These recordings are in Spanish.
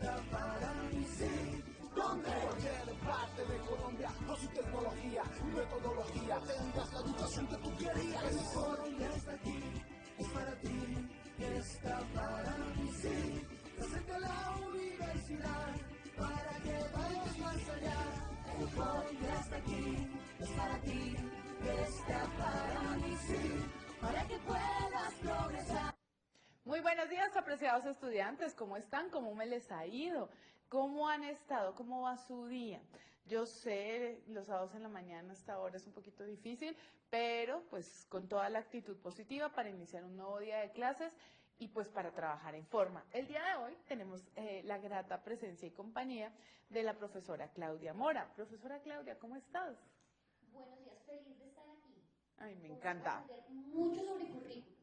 está para mí, sí. ¿Dónde? Cualquier parte de Colombia, con su tecnología, metodología, tendrás la educación que tú querías. El foro ya está aquí, es para ti, está para mí, sí. Te acerca la universidad, para que vayas más allá. El foro ya está aquí, es para ti, está para mí, sí. Para que puedas progresar. Muy buenos días, apreciados estudiantes. ¿Cómo están? ¿Cómo me les ha ido? ¿Cómo han estado? ¿Cómo va su día? Yo sé, los sábados en la mañana hasta ahora es un poquito difícil, pero pues con toda la actitud positiva para iniciar un nuevo día de clases y pues para trabajar en forma. El día de hoy tenemos la grata presencia y compañía de la profesora Claudia Mora. Profesora Claudia, ¿cómo estás? Buenos días, feliz de estar aquí. Ay, me Vamos encanta. a aprender mucho sobre currículum.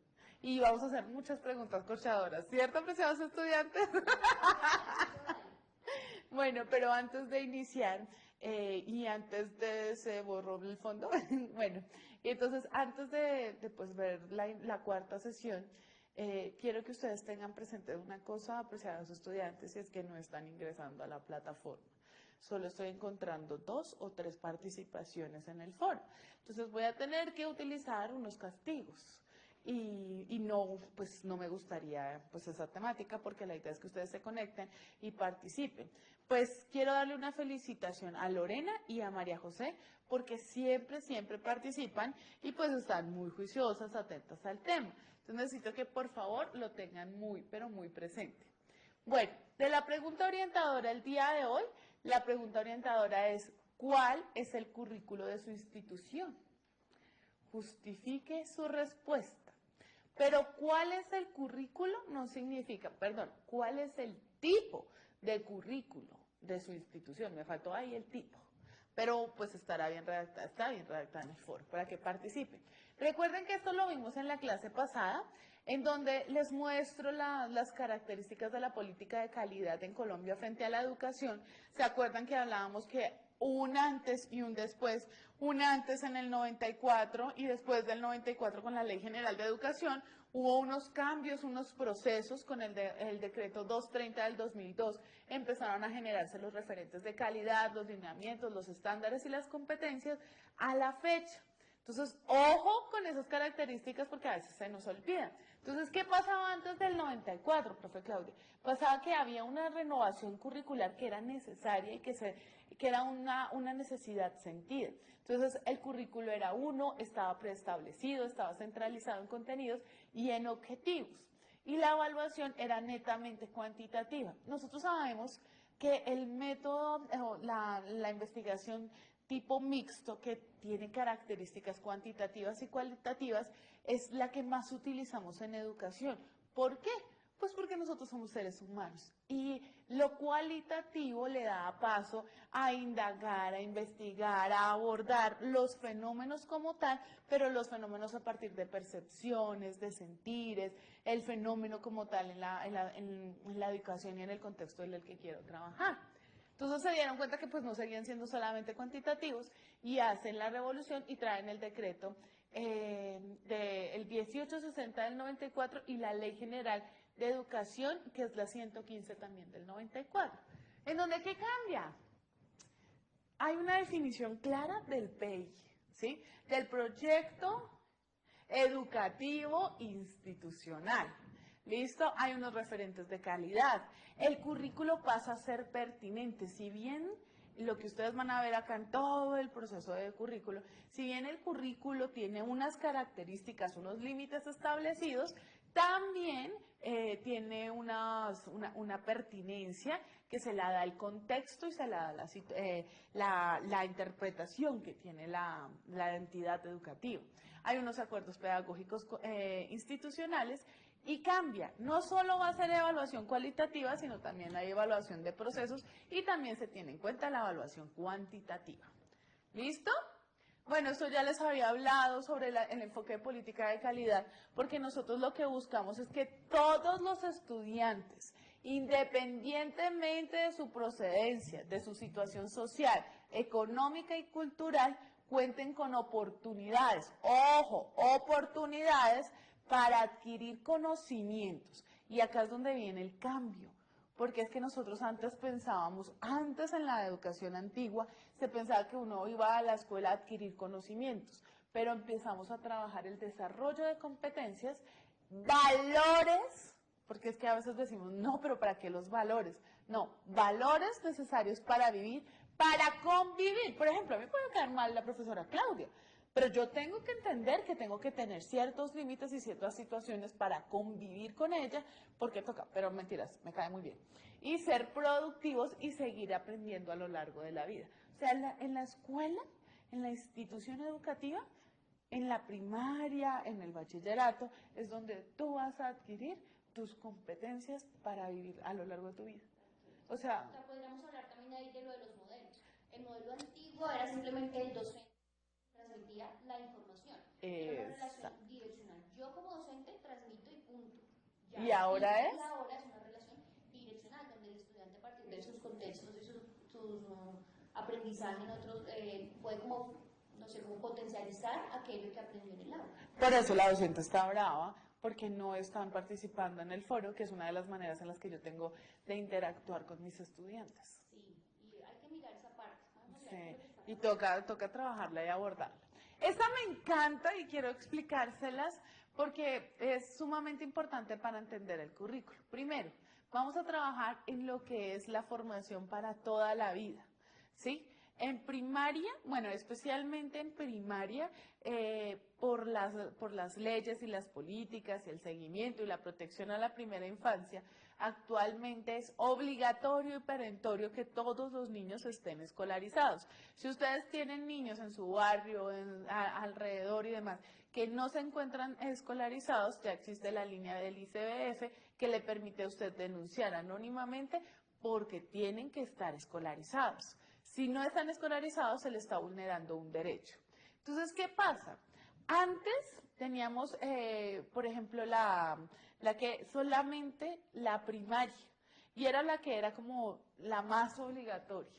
Y vamos a hacer muchas preguntas corchadoras, ¿cierto, apreciados estudiantes? Bueno, pero antes de iniciar y antes de se borró el fondo, bueno, y entonces antes de pues, ver la cuarta sesión, quiero que ustedes tengan presente una cosa, apreciados estudiantes, y es que no están ingresando a la plataforma. Solo estoy encontrando 2 o 3 participaciones en el foro. Entonces voy a tener que utilizar unos castigos. Y no, pues no me gustaría pues esa temática porque la idea es que ustedes se conecten y participen. Pues quiero darle una felicitación a Lorena y a María José porque siempre participan y pues están muy juiciosas, atentas al tema. Entonces necesito que por favor lo tengan muy, pero muy presente. Bueno, de la pregunta orientadora el día de hoy, la pregunta orientadora es ¿cuál es el currículo de su institución? Justifique su respuesta. Pero ¿cuál es el currículo? No significa, perdón, ¿cuál es el tipo de currículo de su institución? Me faltó ahí el tipo. Pero pues estará bien redactada, está bien redactada en el foro para que participen. Recuerden que esto lo vimos en la clase pasada, en donde les muestro las características de la política de calidad en Colombia frente a la educación. ¿Se acuerdan que hablábamos que un antes y un después, un antes en el 94 y después del 94 con la Ley General de Educación, hubo unos cambios, unos procesos con el decreto 230 del 2002, empezaron a generarse los referentes de calidad, los lineamientos, los estándares y las competencias a la fecha. Entonces, ojo con esas características porque a veces se nos olvidan. Entonces, ¿qué pasaba antes del 94, profe Claudia? Pasaba que había una renovación curricular que era necesaria y que era una necesidad sentida. Entonces, el currículo era uno, estaba preestablecido, estaba centralizado en contenidos y en objetivos. Y la evaluación era netamente cuantitativa. Nosotros sabemos que el método, la investigación tipo mixto que tiene características cuantitativas y cualitativas es la que más utilizamos en educación. ¿Por qué? Pues porque nosotros somos seres humanos y lo cualitativo le da paso a indagar, a investigar, a abordar los fenómenos como tal, pero los fenómenos a partir de percepciones, de sentires, el fenómeno como tal en la educación y en el contexto en el que quiero trabajar. Entonces se dieron cuenta que pues no seguían siendo solamente cuantitativos y hacen la revolución y traen el decreto del 1860 del 94 y la Ley General de Educación, que es la 115 también del 94. ¿En donde qué cambia? Hay una definición clara del PEI, ¿sí? Del proyecto educativo institucional. ¿Listo? Hay unos referentes de calidad. El currículo pasa a ser pertinente. Si bien lo que ustedes van a ver acá en todo el proceso de currículo, si bien el currículo tiene unas características, unos límites establecidos, también tiene una pertinencia que se la da el contexto y se la da la interpretación que tiene la entidad educativa. Hay unos acuerdos pedagógicos institucionales y cambia. No solo va a ser evaluación cualitativa, sino también hay evaluación de procesos y también se tiene en cuenta la evaluación cuantitativa. ¿Listo? Bueno, esto ya les había hablado sobre el enfoque de política de calidad, porque nosotros lo que buscamos es que todos los estudiantes, independientemente de su procedencia, de su situación social, económica y cultural, cuenten con oportunidades, ojo, oportunidades para adquirir conocimientos. Y acá es donde viene el cambio. porque es que nosotros antes pensábamos, antes en la educación antigua, se pensaba que uno iba a la escuela a adquirir conocimientos, pero empezamos a trabajar el desarrollo de competencias, valores, porque es que a veces decimos, no, pero ¿para qué los valores? No, valores necesarios para vivir, para convivir. Por ejemplo, a mí me puede caer mal la profesora Claudia, pero yo tengo que entender que tengo que tener ciertos límites y ciertas situaciones para convivir con ella, porque toca, pero mentiras, me cae muy bien. Y ser productivos y seguir aprendiendo a lo largo de la vida. O sea, en la escuela, en la institución educativa, en la primaria, en el bachillerato, es donde tú vas a adquirir tus competencias para vivir a lo largo de tu vida. O sea, Podríamos hablar también ahí de lo de los modelos. El modelo antiguo era simplemente el docente transmitía la información. Era una relación direccional. Yo como docente transmito y punto. Ya. ¿Y ahora es? Y ahora es una relación direccional, donde el estudiante a partir de sus contextos y sus aprendizaje en otros puede como, no sé, como potencializar aquello que aprendió en el aula. Por eso la docente está brava, porque no están participando en el foro, que es una de las maneras en las que yo tengo de interactuar con mis estudiantes. Sí, y hay que mirar esa parte. Sí, y toca trabajarla y abordarla. Esta me encanta y quiero explicárselas porque es sumamente importante para entender el currículo. Primero, vamos a trabajar en lo que es la formación para toda la vida, ¿sí? En primaria, bueno, especialmente en primaria, por las leyes y las políticas y el seguimiento y la protección a la primera infancia, actualmente es obligatorio y perentorio que todos los niños estén escolarizados. Si ustedes tienen niños en su barrio, alrededor y demás, que no se encuentran escolarizados, ya existe la línea del ICBF que le permite a usted denunciar anónimamente porque tienen que estar escolarizados. Si no están escolarizados, se les está vulnerando un derecho. Entonces, ¿qué pasa? Antes teníamos, por ejemplo, la que solamente la primaria, y era la que era como la más obligatoria.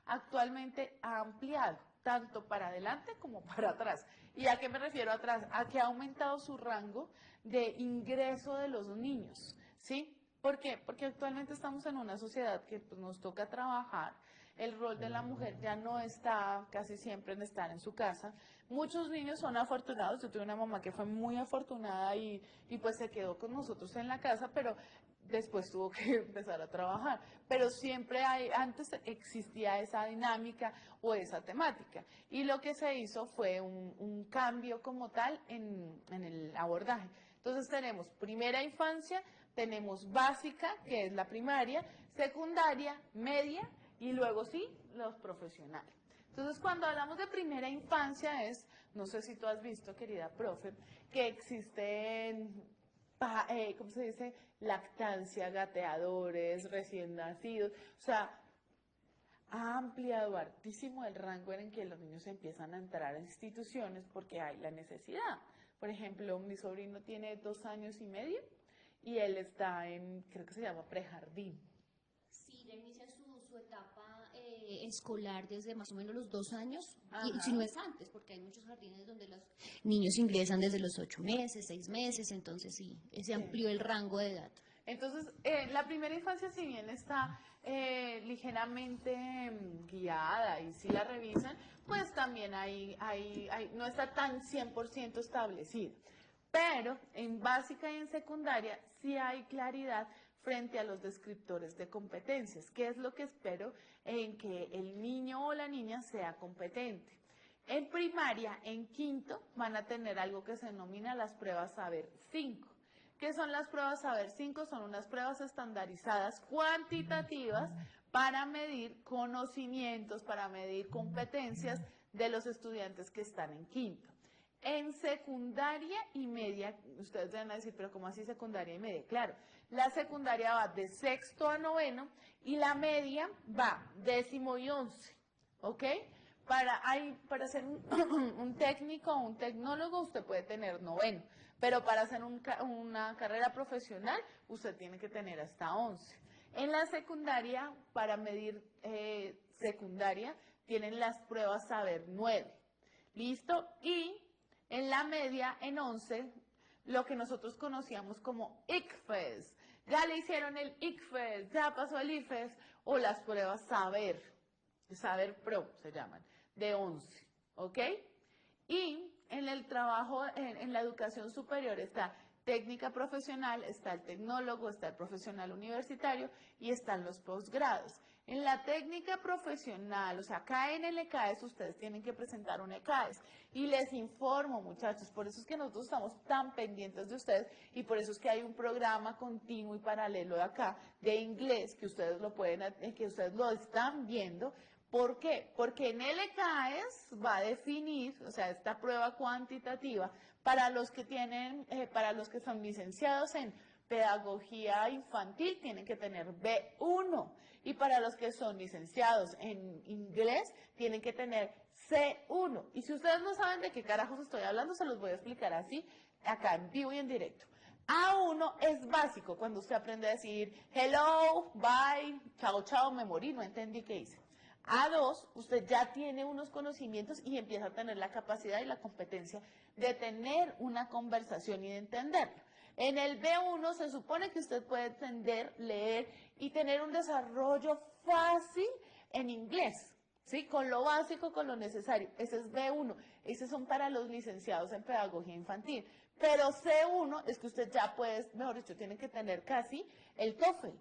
Actualmente ha ampliado, tanto para adelante como para atrás. ¿Y a qué me refiero atrás? A que ha aumentado su rango de ingreso de los niños, ¿sí? ¿Por qué? Porque actualmente estamos en una sociedad que pues, nos toca trabajar. El rol de la mujer ya no está casi siempre en estar en su casa. Muchos niños son afortunados. Yo tuve una mamá que fue muy afortunada y pues se quedó con nosotros en la casa, pero después tuvo que empezar a trabajar. Pero siempre antes existía esa dinámica o esa temática. Y lo que se hizo fue un cambio como tal en el abordaje. Entonces tenemos primera infancia, tenemos básica, que es la primaria, secundaria, media, y luego sí, los profesionales. Entonces, cuando hablamos de primera infancia no sé si tú has visto, querida profe, que existen, ¿cómo se dice? Lactancia, gateadores, recién nacidos. O sea, ha ampliado hartísimo el rango en que los niños empiezan a entrar a instituciones porque hay la necesidad. Por ejemplo, mi sobrino tiene 2 años y medio y él está en, creo que se llama prejardín. Sí, ya inicia su etapa escolar desde más o menos los 2 años, y, Ajá. si no es antes, porque hay muchos jardines donde los niños ingresan desde los 8 meses, 6 meses, entonces sí, se amplió el rango de edad. Entonces, la primera infancia, si bien está ligeramente guiada y si la revisan, pues también no está tan 100% establecida. Pero en básica y en secundaria sí hay claridad frente a los descriptores de competencias, que es lo que espero en que el niño o la niña sea competente. En primaria, en quinto, van a tener algo que se denomina las pruebas Saber 5. ¿Qué son las pruebas Saber 5? Son unas pruebas estandarizadas cuantitativas para medir conocimientos, para medir competencias de los estudiantes que están en quinto. En secundaria y media, ustedes van a decir, pero ¿cómo así secundaria y media? Claro, la secundaria va de sexto a noveno y la media va 10º y 11, ¿ok? Para ser un técnico o un tecnólogo usted puede tener noveno, pero para hacer una carrera profesional usted tiene que tener hasta 11. En la secundaria, para medir secundaria, tienen las pruebas Saber 9. ¿Listo? Y en la media, en 11, lo que nosotros conocíamos como ICFES, ya le hicieron el ICFES, ya pasó el IFES, o las pruebas Saber Pro se llaman, de 11, ¿ok? Y en el trabajo, en la educación superior está técnica profesional, está el tecnólogo, está el profesional universitario y están los posgrados. En la técnica profesional, o sea, acá en el ECAES ustedes tienen que presentar un ECAES. Y les informo, muchachos, por eso es que nosotros estamos tan pendientes de ustedes y por eso es que hay un programa continuo y paralelo de acá de inglés que ustedes lo están viendo. ¿Por qué? Porque en el ECAES va a definir, o sea, esta prueba cuantitativa para los que son licenciados en pedagogía infantil tienen que tener B1 y para los que son licenciados en inglés tienen que tener C1. Y si ustedes no saben de qué carajos estoy hablando, se los voy a explicar así, acá en vivo y en directo. A1 es básico, cuando usted aprende a decir hello, bye, chao, chao, me morí, no entendí qué hice. A2, usted ya tiene unos conocimientos y empieza a tener la capacidad y la competencia de tener una conversación y de entenderlo. En el B1 se supone que usted puede entender, leer y tener un desarrollo fácil en inglés, ¿sí? Con lo básico, con lo necesario. Ese es B1. Esos son para los licenciados en pedagogía infantil. Pero C1 es que usted ya puede, mejor dicho, tiene que tener casi el TOEFL.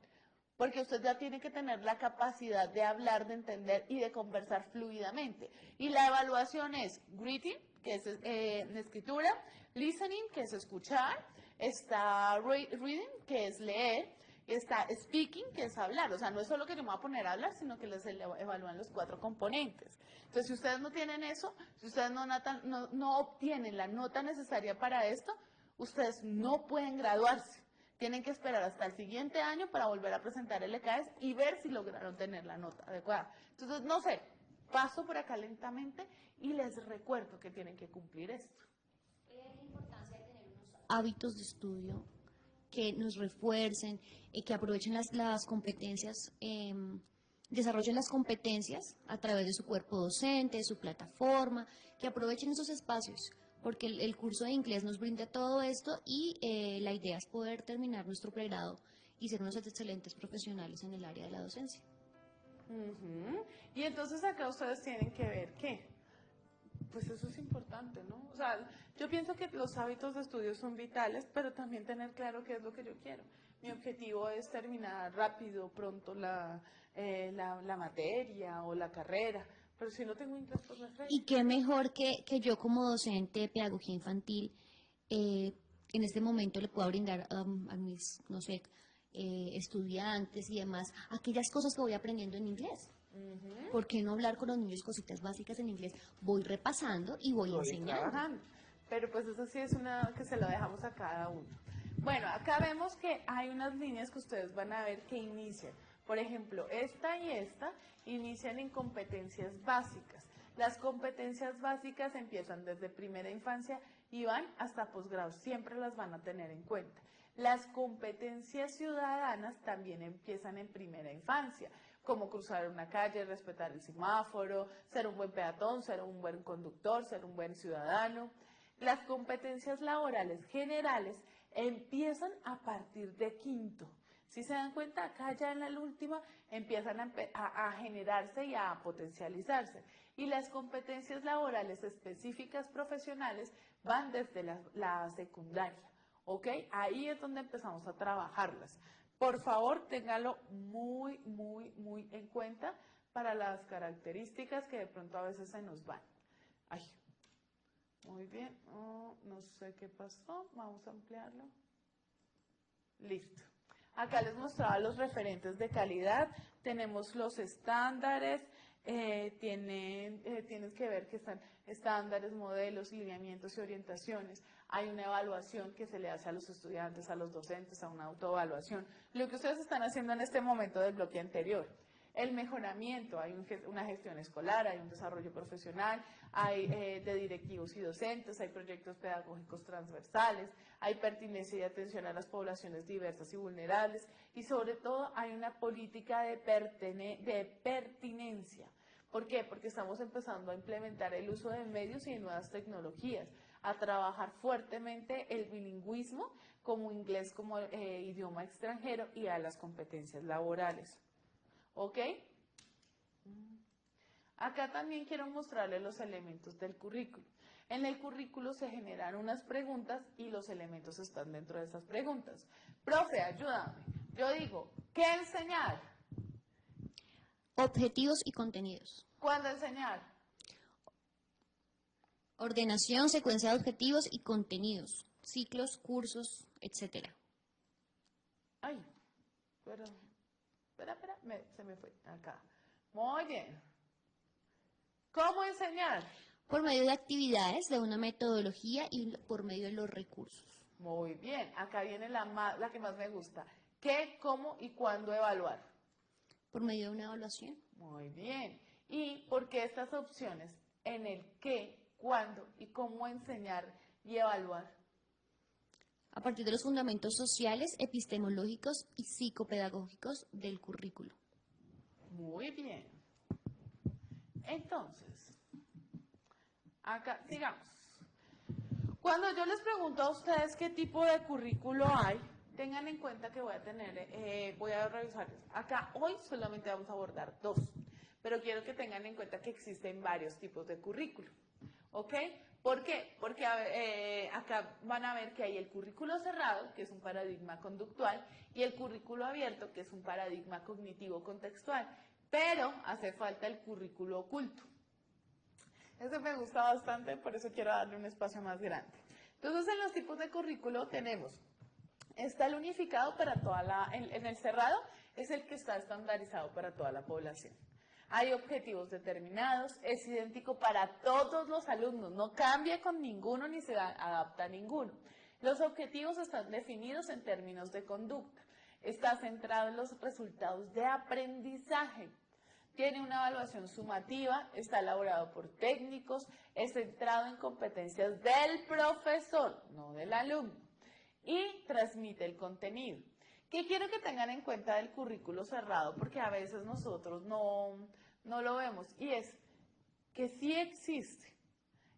Porque usted ya tiene que tener la capacidad de hablar, de entender y de conversar fluidamente. Y la evaluación es reading, que es escritura, listening, que es escuchar, está reading, que es leer, y está speaking, que es hablar. O sea, no es solo que yo me voy a poner a hablar, sino que les evalúan los 4 componentes. Entonces, si ustedes no tienen eso, si ustedes no obtienen la nota necesaria para esto, ustedes no pueden graduarse. Tienen que esperar hasta el siguiente año para volver a presentar el ECAES y ver si lograron tener la nota adecuada. Entonces, no sé, paso por acá lentamente y les recuerdo que tienen que cumplir esto. La importancia de tener unos hábitos de estudio que nos refuercen, que aprovechen las competencias, desarrollen las competencias a través de su cuerpo docente, de su plataforma, que aprovechen esos espacios, porque el curso de inglés nos brinda todo esto y la idea es poder terminar nuestro pregrado y ser unos excelentes profesionales en el área de la docencia. Y entonces acá ustedes tienen que ver qué. Pues eso es importante, ¿no? O sea, yo pienso que los hábitos de estudio son vitales, pero también tener claro qué es lo que yo quiero. Mi objetivo es terminar rápido, pronto la materia o la carrera, pero si no tengo inglés, pues no es Y qué mejor que yo como docente de pedagogía infantil, en este momento le pueda brindar a mis, no sé, estudiantes y demás, aquellas cosas que voy aprendiendo en inglés. ¿Por qué no hablar con los niños cositas básicas en inglés? Voy repasando y voy enseñando. Trabajando. Pero pues eso sí es una que se lo dejamos a cada uno. Bueno, acá vemos que hay unas líneas que ustedes van a ver que inician. Por ejemplo, esta y esta inician en competencias básicas. Las competencias básicas empiezan desde primera infancia y van hasta posgrado. Siempre las van a tener en cuenta. Las competencias ciudadanas también empiezan en primera infancia, como cruzar una calle, respetar el semáforo, ser un buen peatón, ser un buen conductor, ser un buen ciudadano. Las competencias laborales generales empiezan a partir de quinto. Si se dan cuenta, acá ya en la última empiezan a generarse y a potencializarse. Y las competencias laborales específicas profesionales van desde la secundaria. ¿Ok? Ahí es donde empezamos a trabajarlas. Por favor, téngalo muy, muy, muy en cuenta para las características que de pronto a veces se nos van. Ay, muy bien. Oh, no sé qué pasó. Vamos a ampliarlo. Listo. Acá les mostraba los referentes de calidad. Tenemos los estándares. Tienen que ver que están estándares, modelos, lineamientos y orientaciones. Hay una evaluación que se le hace a los estudiantes, a los docentes, a una autoevaluación. Lo que ustedes están haciendo en este momento del bloque anterior. El mejoramiento, hay una gestión escolar, hay un desarrollo profesional, hay de directivos y docentes, hay proyectos pedagógicos transversales, hay pertinencia y atención a las poblaciones diversas y vulnerables y sobre todo hay una política de pertinencia. ¿Por qué? Porque estamos empezando a implementar el uso de medios y de nuevas tecnologías. a trabajar fuertemente el bilingüismo como inglés como idioma extranjero y a las competencias laborales. ¿Ok? Acá también quiero mostrarles los elementos del currículo. En el currículo se generan unas preguntas y los elementos están dentro de esas preguntas. Profe, ayúdame. Yo digo, ¿qué enseñar? Objetivos y contenidos. ¿Cuándo enseñar? Ordenación, secuencia de objetivos y contenidos. Ciclos, cursos, etc. Ay, pero, espera, se me fue acá. Muy bien. ¿Cómo enseñar? Por medio de actividades, de una metodología y por medio de los recursos. Muy bien. Acá viene la que más me gusta. ¿Qué, cómo y cuándo evaluar? Por medio de una evaluación. Muy bien. ¿Y por qué estas opciones en el qué, cuándo y cómo enseñar y evaluar? A partir de los fundamentos sociales, epistemológicos y psicopedagógicos del currículo. Muy bien. Entonces, acá, sigamos. Cuando yo les pregunto a ustedes qué tipo de currículo hay, tengan en cuenta que voy a revisarles. Acá hoy solamente vamos a abordar 2, pero quiero que tengan en cuenta que existen varios tipos de currículo. ¿Ok? ¿Por qué? Porque acá van a ver que hay el currículo cerrado, que es un paradigma conductual, y el currículo abierto, que es un paradigma cognitivo-contextual. Pero hace falta el currículo oculto. Ese me gusta bastante, por eso quiero darle un espacio más grande. Entonces, en los tipos de currículo tenemos, está el unificado para en el cerrado, es el que está estandarizado para toda la población. Hay objetivos determinados, es idéntico para todos los alumnos, no cambia con ninguno ni se adapta a ninguno. Los objetivos están definidos en términos de conducta, está centrado en los resultados de aprendizaje. Tiene una evaluación sumativa, está elaborado por técnicos, es centrado en competencias del profesor, no del alumno, y transmite el contenido. ¿Qué quiero que tengan en cuenta del currículo cerrado? Porque a veces nosotros no lo vemos, y es que sí existe.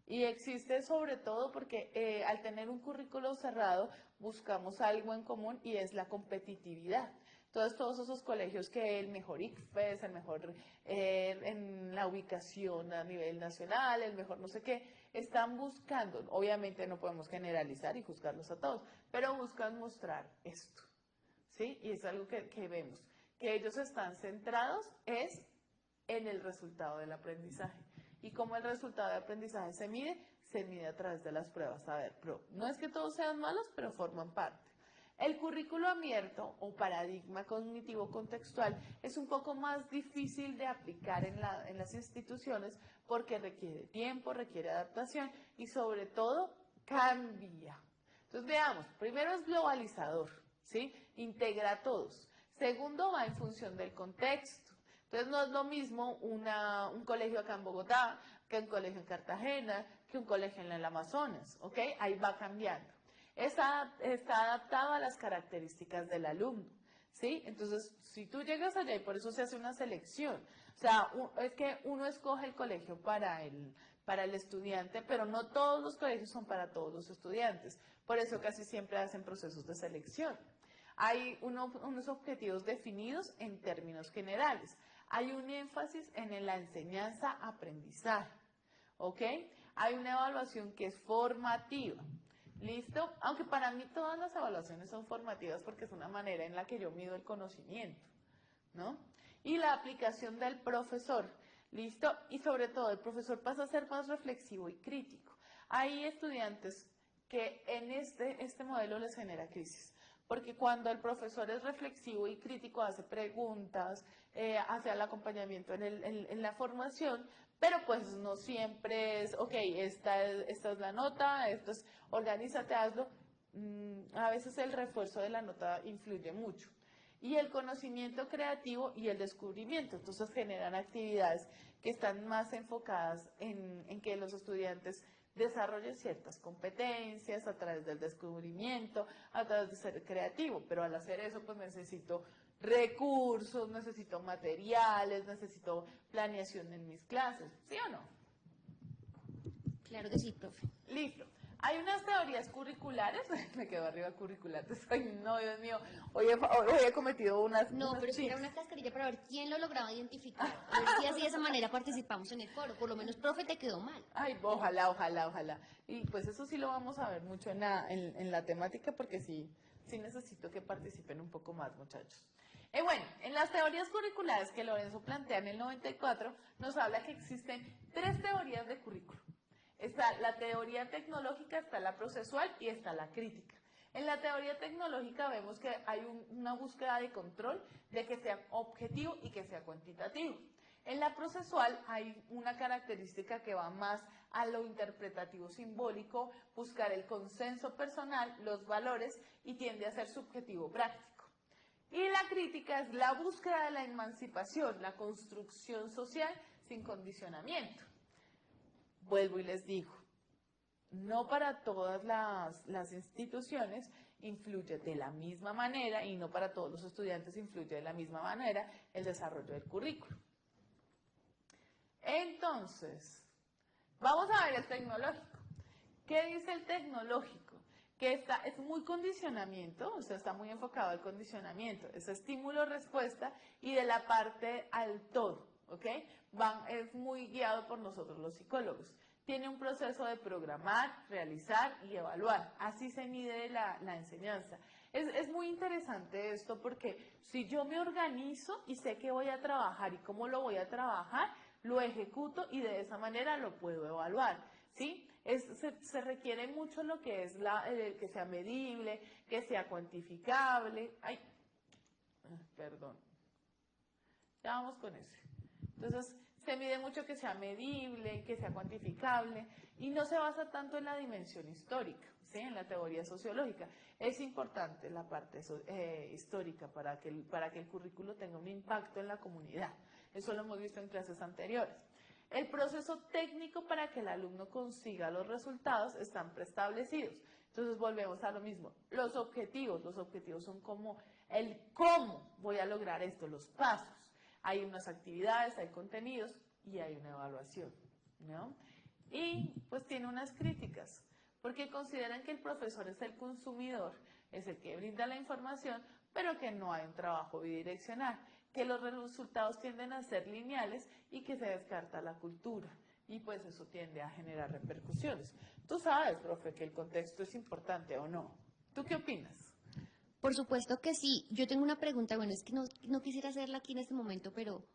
Y existe sobre todo porque al tener un currículo cerrado buscamos algo en común y es la competitividad. Entonces, todos esos colegios que el mejor ICFES, el mejor en la ubicación a nivel nacional, el mejor no sé qué, están buscando, obviamente no podemos generalizar y juzgarlos a todos, pero buscan mostrar esto, ¿sí? Y es algo que vemos, que ellos están centrados es en el resultado del aprendizaje. Y como el resultado de aprendizaje se mide a través de las pruebas. A ver, no es que todos sean malos, pero forman parte. El currículo abierto o paradigma cognitivo contextual es un poco más difícil de aplicar en las instituciones porque requiere tiempo, requiere adaptación y sobre todo cambia. Entonces veamos, primero es globalizador, ¿sí? Integra a todos. Segundo, va en función del contexto. Entonces no es lo mismo un colegio acá en Bogotá que un colegio en Cartagena, que un colegio en el Amazonas, ¿ok? Ahí va cambiando. Está adaptado a las características del alumno, ¿sí? Entonces, si tú llegas allá, y por eso se hace una selección, o sea, es que uno escoge el colegio para el estudiante, pero no todos los colegios son para todos los estudiantes, por eso casi siempre hacen procesos de selección. Hay unos objetivos definidos en términos generales, hay un énfasis en la enseñanza-aprendizaje, ¿ok? Hay una evaluación que es formativa. ¿Listo? Aunque para mí todas las evaluaciones son formativas porque es una manera en la que yo mido el conocimiento, ¿no? Y la aplicación del profesor, ¿listo? Y sobre todo el profesor pasa a ser más reflexivo y crítico. Hay estudiantes que en este modelo les genera crisis, porque cuando el profesor es reflexivo y crítico hace preguntas, hace el acompañamiento en la formación, pero pues no siempre es, ok, esta es la nota, esto es, organízate, hazlo. A veces el refuerzo de la nota influye mucho. Y el conocimiento creativo y el descubrimiento, entonces generan actividades que están más enfocadas en que los estudiantes desarrollen ciertas competencias a través del descubrimiento, a través de ser creativo, pero al hacer eso pues necesito recursos, necesito materiales, necesito planeación en mis clases, ¿sí o no? Claro que sí, profe. Listo. Hay unas teorías curriculares, me quedo arriba curriculares, ay no, Dios mío, hoy he cometido No, unas pero si era tics. una cascarilla para ver quién lo lograba identificar. A ver si así de esa manera participamos en el foro. Por lo menos, profe, te quedó mal. Ay, ojalá, ojalá, ojalá. Y pues eso sí lo vamos a ver mucho en la temática porque sí necesito que participen un poco más, muchachos. Bueno, en las teorías curriculares que Lorenzo plantea en el 94, nos habla que existen 3 teorías de currículo. Está la teoría tecnológica, está la procesual y está la crítica. En la teoría tecnológica vemos que hay una búsqueda de control de que sea objetivo y que sea cuantitativo. En la procesual hay una característica que va más a lo interpretativo simbólico, buscar el consenso personal, los valores y tiende a ser subjetivo práctico. Y la crítica es la búsqueda de la emancipación, la construcción social sin condicionamiento. Vuelvo y les digo, no para todas las instituciones influye de la misma manera y no para todos los estudiantes influye de la misma manera el desarrollo del currículo. Entonces, vamos a ver el tecnológico. ¿Qué dice el tecnológico? Que es muy condicionamiento, o sea, está muy enfocado al condicionamiento, es estímulo-respuesta y de la parte al todo, ¿ok? Es muy guiado por nosotros los psicólogos. Tiene un proceso de programar, realizar y evaluar, así se mide la enseñanza. Es muy interesante esto porque si yo me organizo y sé que voy a trabajar y cómo lo voy a trabajar, lo ejecuto y de esa manera lo puedo evaluar, ¿sí? Se requiere mucho lo que es que sea medible, que sea cuantificable. Ay, perdón. Ya vamos con ese. Entonces, se mide mucho que sea medible, que sea cuantificable y no se basa tanto en la dimensión histórica, ¿sí? En la teoría sociológica. Es importante la parte histórica para que el currículo tenga un impacto en la comunidad. Eso lo hemos visto en clases anteriores. El proceso técnico para que el alumno consiga los resultados están preestablecidos. Entonces volvemos a lo mismo. Los objetivos son como el cómo voy a lograr esto, los pasos. Hay unas actividades, hay contenidos y hay una evaluación, ¿no? Y pues tiene unas críticas, porque consideran que el profesor es el consumidor, es el que brinda la información, pero que no hay un trabajo bidireccional, que los resultados tienden a ser lineales y que se descarta la cultura. Y pues eso tiende a generar repercusiones. Tú sabes, profe, que el contexto es importante o no. ¿Tú qué opinas? Por supuesto que sí. Yo tengo una pregunta, bueno, es que no quisiera hacerla aquí en este momento, pero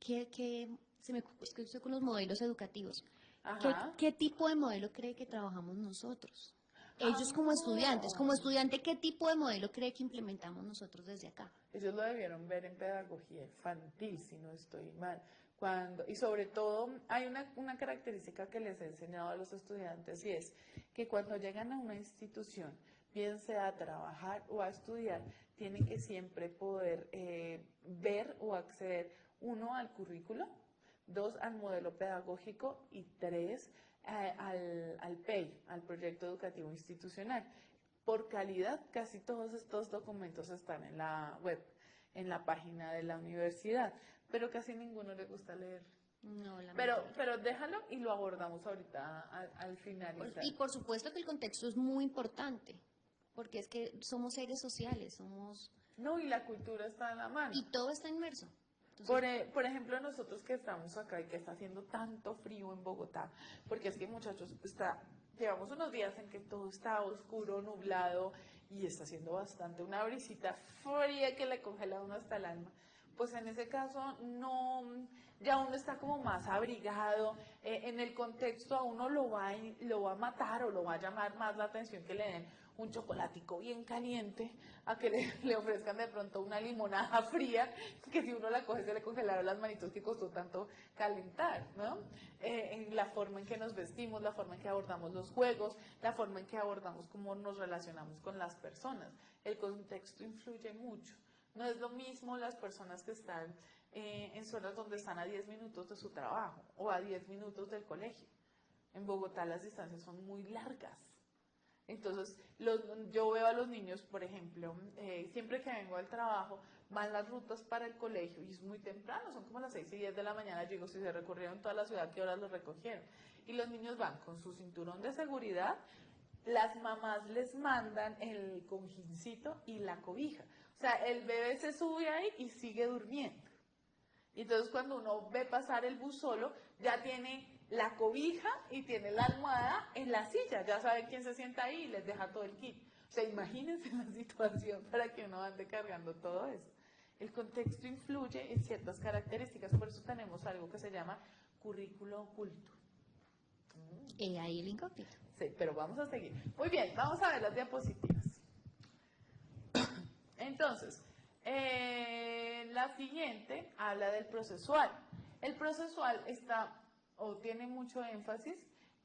es que estoy con los modelos educativos. Ajá. ¿Qué tipo de modelo cree que trabajamos nosotros? Ellos como Ah. estudiante, ¿qué tipo de modelo cree que implementamos nosotros desde acá? Ellos lo debieron ver en pedagogía infantil, si no estoy mal. Y sobre todo hay una característica que les he enseñado a los estudiantes y es que cuando llegan a una institución, bien sea a trabajar o a estudiar, tienen que siempre poder ver o acceder, 1, al currículo, 2, al modelo pedagógico y 3, al PEI, al proyecto educativo institucional. Por calidad, casi todos estos documentos están en la web, en la página de la universidad, pero casi ninguno le gusta leer. No, la Pero déjalo y lo abordamos ahorita al finalizar. Y por supuesto que el contexto es muy importante, porque es que somos seres sociales, No, y la cultura está en la mano. y todo está inmerso. Entonces, Por ejemplo, nosotros que estamos acá y que está haciendo tanto frío en Bogotá, porque es que muchachos, llevamos unos días en que todo está oscuro, nublado y está haciendo bastante una brisita fría que le congela a uno hasta el alma. Pues en ese caso no, ya uno está como más abrigado, en el contexto a uno lo va a matar o lo va a llamar más la atención que le den un chocolatico bien caliente a que le ofrezcan de pronto una limonada fría, que si uno la coge se le congelaron las manitos que costó tanto calentar, ¿no? En la forma en que nos vestimos, la forma en que abordamos los juegos, la forma en que abordamos cómo nos relacionamos con las personas. El contexto influye mucho. No es lo mismo las personas que están en zonas donde están a 10 minutos de su trabajo o a 10 minutos del colegio. En Bogotá las distancias son muy largas. Entonces, yo veo a los niños, por ejemplo, siempre que vengo al trabajo, van las rutas para el colegio y es muy temprano, son como las 6:10 de la mañana. Yo digo, si se recorrieron toda la ciudad, ¿qué horas los recogieron? Y los niños van con su cinturón de seguridad, las mamás les mandan el cojincito y la cobija. O sea, el bebé se sube ahí y sigue durmiendo. Y entonces cuando uno ve pasar el bus solo, ya tiene la cobija y tiene la almohada en la silla, ya saben quién se sienta ahí y les deja todo el kit. O sea, imagínense la situación para que uno ande cargando todo eso. El contexto influye en ciertas características, por eso tenemos algo que se llama currículo oculto. Ahí el incógnito. Sí, pero vamos a seguir. Muy bien, vamos a ver las diapositivas. Entonces, la siguiente habla del procesual. El procesual está o tiene mucho énfasis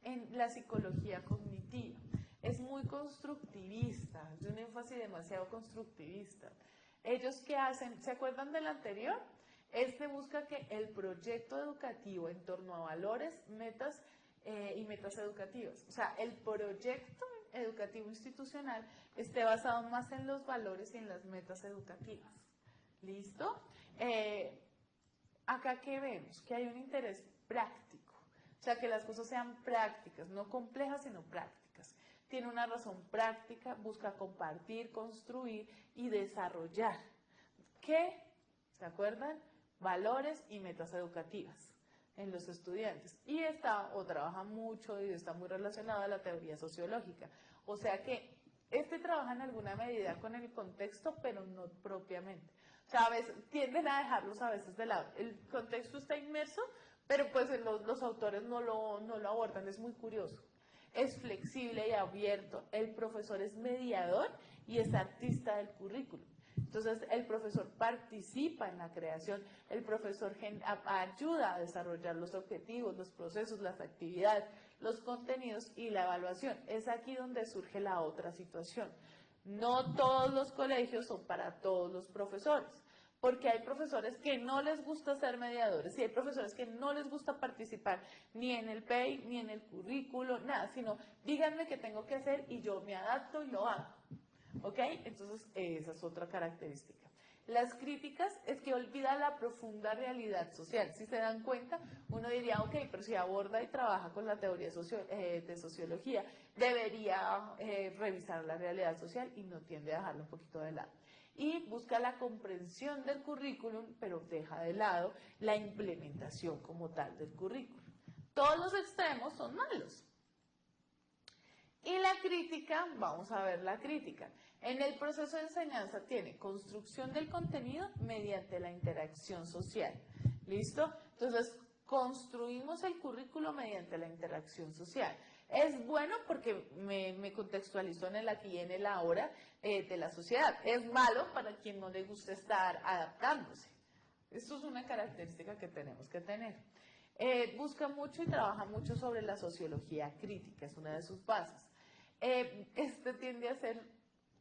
en la psicología cognitiva. Es muy constructivista, es de un énfasis demasiado constructivista. Ellos ¿qué hacen? ¿Se acuerdan del anterior? Este busca que el proyecto educativo en torno a valores, metas y metas educativas. O sea, el proyecto educativo institucional esté basado más en los valores y en las metas educativas. ¿Listo? Acá ¿qué vemos? Que hay un interés práctico. O sea, que las cosas sean prácticas, no complejas, sino prácticas. Tiene una razón práctica, busca compartir, construir y desarrollar. ¿Qué? ¿Se acuerdan? Valores y metas educativas en los estudiantes. Y está o trabaja mucho y está muy relacionado a la teoría sociológica. O sea que trabaja en alguna medida con el contexto, pero no propiamente. O sea, a veces tienden a dejarlos a veces de lado. El contexto está inmerso, pero pues los autores no lo abordan, es muy curioso. Es flexible y abierto, el profesor es mediador y es artista del currículum. Entonces, el profesor participa en la creación, el profesor ayuda a desarrollar los objetivos, los procesos, las actividades, los contenidos y la evaluación. Es aquí donde surge la otra situación. No todos los colegios son para todos los profesores, porque hay profesores que no les gusta ser mediadores y hay profesores que no les gusta participar ni en el PEI, ni en el currículo, nada, sino díganme qué tengo que hacer y yo me adapto y lo hago. ¿Ok? Entonces, esa es otra característica. Las críticas es que olvida la profunda realidad social. Si se dan cuenta, uno diría, ok, pero si aborda y trabaja con la teoría de sociología, debería revisar la realidad social y no tiende a dejarlo un poquito de lado. Y busca la comprensión del currículum, pero deja de lado la implementación como tal del currículum. Todos los extremos son malos. Y la crítica, vamos a ver la crítica. En el proceso de enseñanza tiene construcción del contenido mediante la interacción social. ¿Listo? Entonces, construimos el currículo mediante la interacción social. Es bueno porque me contextualizó en el aquí y en el ahora de la sociedad. Es malo para quien no le gusta estar adaptándose. Esto es una característica que tenemos que tener. Busca mucho y trabaja mucho sobre la sociología crítica, es una de sus bases. Este tiende a ser,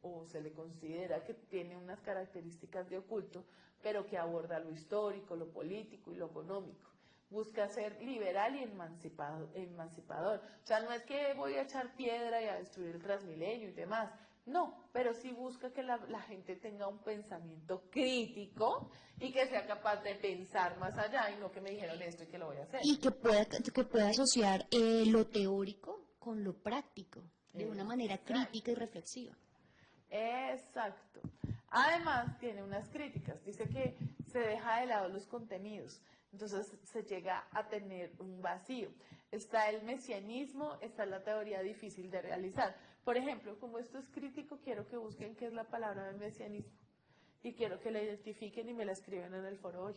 o se le considera que tiene unas características de oculto, pero que aborda lo histórico, lo político y lo económico. Busca ser liberal y emancipador. O sea, no es que voy a echar piedra y a destruir el Transmilenio y demás. No, pero sí busca que la gente tenga un pensamiento crítico y que sea capaz de pensar más allá y no que me dijeron esto y que lo voy a hacer. Y que pueda asociar lo teórico con lo práctico, de una manera crítica y reflexiva. Exacto. Además, tiene unas críticas. Dice que se deja de lado los contenidos. Entonces, se llega a tener un vacío. Está el mesianismo, está la teoría difícil de realizar. Por ejemplo, como esto es crítico, quiero que busquen qué es la palabra del mesianismo. Y quiero que la identifiquen y me la escriben en el foro hoy.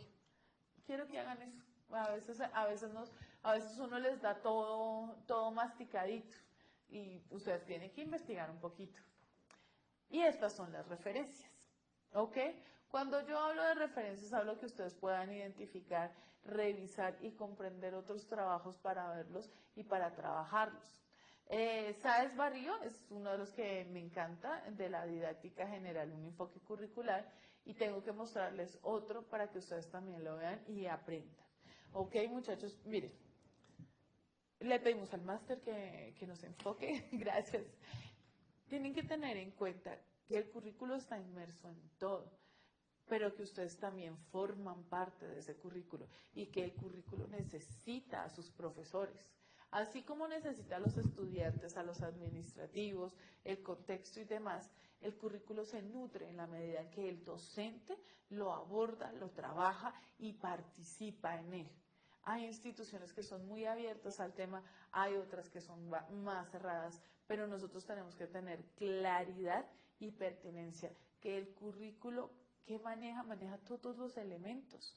Quiero que hagan eso. A veces uno les da todo masticadito. Y ustedes tienen que investigar un poquito. Y estas son las referencias, ¿ok? Cuando yo hablo de referencias, hablo que ustedes puedan identificar, revisar y comprender otros trabajos para verlos y para trabajarlos. Sáez Barrio es uno de los que me encanta, de la didáctica general, un enfoque curricular, y tengo que mostrarles otro para que ustedes también lo vean y aprendan. ¿Ok, muchachos? Miren. Le pedimos al máster que nos enfoque, gracias. tienen que tener en cuenta que el currículo está inmerso en todo, pero que ustedes también forman parte de ese currículo y que el currículo necesita a sus profesores. Así como necesita a los estudiantes, a los administrativos, el contexto y demás, el currículo se nutre en la medida en que el docente lo aborda, lo trabaja y participa en él. Hay instituciones que son muy abiertas al tema, hay otras que son más cerradas, pero nosotros tenemos que tener claridad y pertinencia, que el currículo que maneja todos los elementos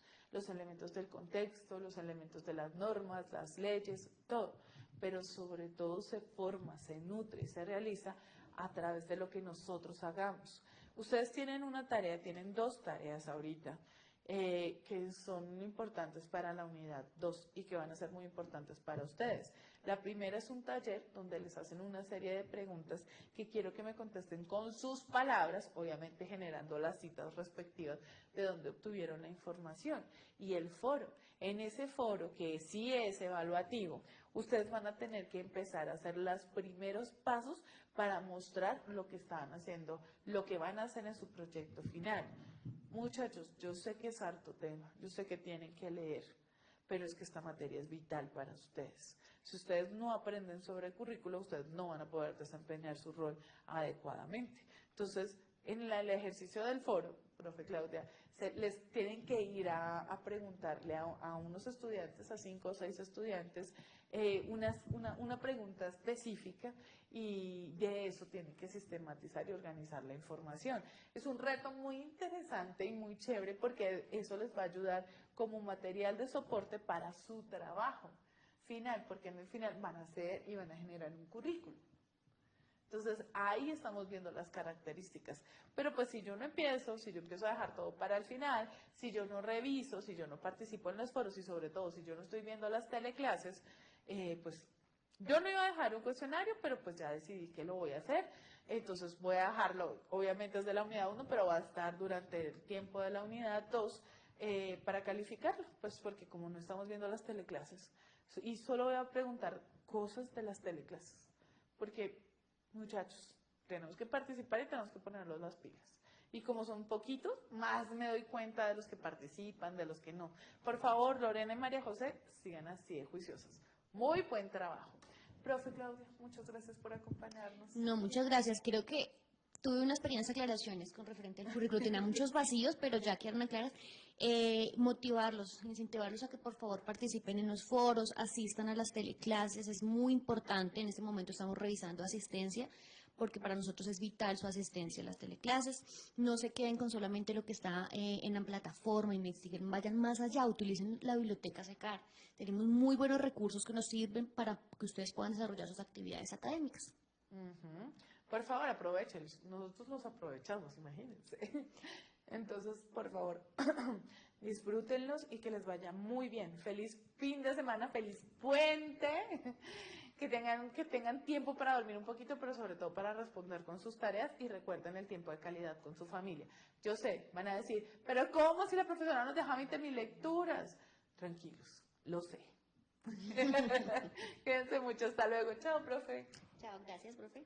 del contexto, los elementos de las normas, las leyes, todo, pero sobre todo se forma, se nutre y se realiza a través de lo que nosotros hagamos. Ustedes tienen una tarea, tienen 2 tareas ahorita, que son importantes para la unidad 2 y que van a ser muy importantes para ustedes. La primera es un taller donde les hacen una serie de preguntas que quiero que me contesten con sus palabras, obviamente generando las citas respectivas de donde obtuvieron la información. Y el foro, en ese foro que sí es evaluativo, ustedes van a tener que empezar a hacer los primeros pasos para mostrar lo que están haciendo, lo que van a hacer en su proyecto final. Muchachos, yo sé que es harto tema, yo sé que tienen que leer, pero es que esta materia es vital para ustedes. Si ustedes no aprenden sobre el currículo, ustedes no van a poder desempeñar su rol adecuadamente. Entonces, en el ejercicio del foro, profe Claudia, les tienen que ir a preguntarle a unos estudiantes, a 5 o 6 estudiantes, una pregunta específica, y de eso tienen que sistematizar y organizar la información. Es un reto muy interesante y muy chévere porque eso les va a ayudar como material de soporte para su trabajo final, porque en el final van a hacer y van a generar un currículum. Entonces, ahí estamos viendo las características. Pero pues si yo no empiezo, si yo empiezo a dejar todo para el final, si yo no reviso, si yo no participo en los foros y sobre todo si yo no estoy viendo las teleclases, pues yo no iba a dejar un cuestionario, pero pues ya decidí que lo voy a hacer. Entonces voy a dejarlo, obviamente es de la unidad 1, pero va a estar durante el tiempo de la unidad 2 para calificarlo, pues porque como no estamos viendo las teleclases, y solo voy a preguntar cosas de las teleclases, porque muchachos, tenemos que participar y tenemos que ponerlos las pilas. Y como son poquitos, más me doy cuenta de los que participan, de los que no. Por favor, Lorena y María José, sigan así de juiciosas. Muy buen trabajo. Profe Claudia, muchas gracias por acompañarnos. No, muchas gracias. Creo que tuve unas pequeñas aclaraciones con referente al currículo. Tenía muchos vacíos, pero ya quedaron claras. Motivarlos, incentivarlos a que por favor participen en los foros, asistan a las teleclases. Es muy importante. En este momento estamos revisando asistencia, porque para nosotros es vital su asistencia a las teleclases. No se queden con solamente lo que está en la plataforma, investiguen, vayan más allá, utilicen la biblioteca SECAR. Tenemos muy buenos recursos que nos sirven para que ustedes puedan desarrollar sus actividades académicas. Por favor, aprovechenlos. Nosotros los aprovechamos, imagínense. Entonces, por favor, disfrútenlos y que les vaya muy bien. Feliz fin de semana, feliz puente. Que tengan tiempo para dormir un poquito, pero sobre todo para responder con sus tareas, y recuerden el tiempo de calidad con su familia. Yo sé, van a decir, pero ¿cómo si la profesora nos deja 20.000 lecturas? Tranquilos, lo sé. Quédense mucho, hasta luego. Chao, profe. Chao, gracias, profe.